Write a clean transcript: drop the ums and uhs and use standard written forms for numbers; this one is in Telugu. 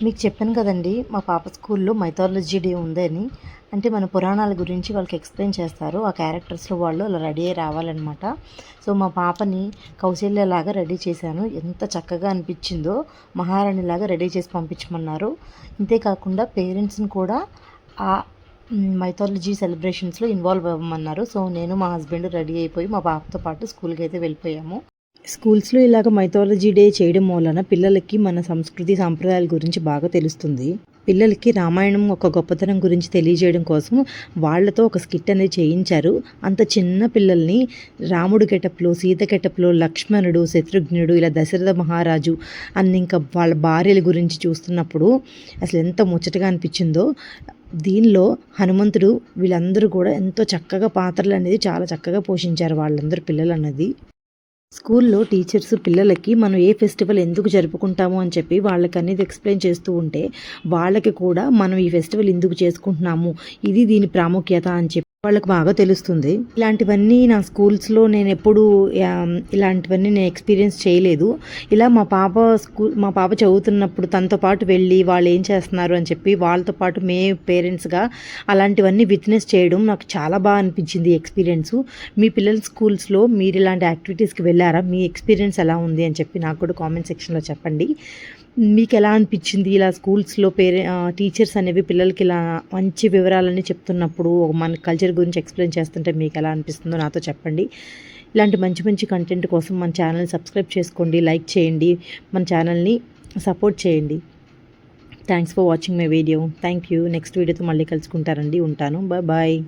మీకు చెప్పాను కదండి మా పాప స్కూల్లో మైథాలజీ డే ఉందని. అంటే మన పురాణాల గురించి వాళ్ళకి ఎక్స్ప్లెయిన్ చేస్తారు. ఆ క్యారెక్టర్స్లో వాళ్ళు అలా రెడీ అయ్యి రావాలన్నమాట. సో మా పాపని కౌశల్యలాగా రెడీ చేశాను. ఎంత చక్కగా అనిపించిందో, మహారాణిలాగా రెడీ చేసి పంపించమన్నారు. ఇంతేకాకుండా పేరెంట్స్ని కూడా ఆ మైథాలజీ సెలబ్రేషన్స్లో ఇన్వాల్వ్ అవ్వమన్నారు. సో నేను మా హస్బెండ్ రెడీ అయిపోయి మా పాపతో పాటు స్కూల్కి అయితే వెళ్ళిపోయాము. స్కూల్స్లో ఇలాగ మైథాలజీ డే చేయడం వలన పిల్లలకి మన సంస్కృతి సాంప్రదాయాల గురించి బాగా తెలుస్తుంది. పిల్లలకి రామాయణం ఒక గొప్పతనం గురించి తెలియజేయడం కోసం వాళ్ళతో ఒక స్కిట్ అనేది చేయించారు. అంత చిన్న పిల్లల్ని రాముడు గెటప్లో, సీత గెటప్లో, లక్ష్మణుడు, శత్రుఘ్నుడు, ఇలా దశరథ మహారాజు అన్ని ఇంకా వాళ్ళ భార్యల గురించి చూస్తున్నప్పుడు అసలు ఎంత ముచ్చటగా అనిపించిందో. దీనిలో హనుమంతుడు వీళ్ళందరూ కూడా ఎంతో చక్కగా పాత్రలు అనేది చాలా చక్కగా పోషించారు వాళ్ళందరూ పిల్లలు అన్నది. స్కూల్లో టీచర్స్ పిల్లలకి మనం ఏ ఫెస్టివల్ ఎందుకు జరుపుకుంటాము అని చెప్పి వాళ్ళకి అనేది ఎక్స్ప్లెయిన్ చేస్తూ ఉంటే వాళ్ళకి కూడా మనం ఈ ఫెస్టివల్ ఎందుకు చేసుకుంటున్నాము, ఇది దీని ప్రాముఖ్యత అని చెప్పి వాళ్ళకి బాగా తెలుస్తుంది. ఇలాంటివన్నీ నా స్కూల్స్లో నేను ఎప్పుడు ఇలాంటివన్నీ నేను ఎక్స్పీరియన్స్ చేయలేదు. ఇలా మా పాప చదువుతున్నప్పుడు తనతో పాటు వెళ్ళి వాళ్ళు ఏం చేస్తున్నారు అని చెప్పి వాళ్ళతో పాటు పేరెంట్స్గా అలాంటివన్నీ విట్నెస్ చేయడం నాకు చాలా బాగా అనిపించింది ఎక్స్పీరియన్సు. మీ పిల్లల స్కూల్స్లో మీరు ఇలాంటి యాక్టివిటీస్కి వెళ్ళారా? మీ ఎక్స్పీరియన్స్ ఎలా ఉంది అని చెప్పి నాకు కూడా కామెంట్ సెక్షన్లో చెప్పండి. మీకు ఎలా అనిపించింది ఇలా స్కూల్స్లో టీచర్స్ అనేవి పిల్లలకి ఇలా మంచి వివరాలన్నీ చెప్తున్నప్పుడు మన కల్చర్ గురించి ఎక్స్ప్లెయిన్ చేస్తుంటే మీకు ఎలా అనిపిస్తుందో నాతో చెప్పండి. ఇలాంటి మంచి మంచి కంటెంట్ కోసం మన ఛానల్ని సబ్స్క్రైబ్ చేసుకోండి, లైక్ చేయండి, మన ఛానల్ని సపోర్ట్ చేయండి. Thanks for watching my video. Thank you. Next వీడియోతో మళ్ళీ కలుసుకుంటారండి. ఉంటాను. బాయ్.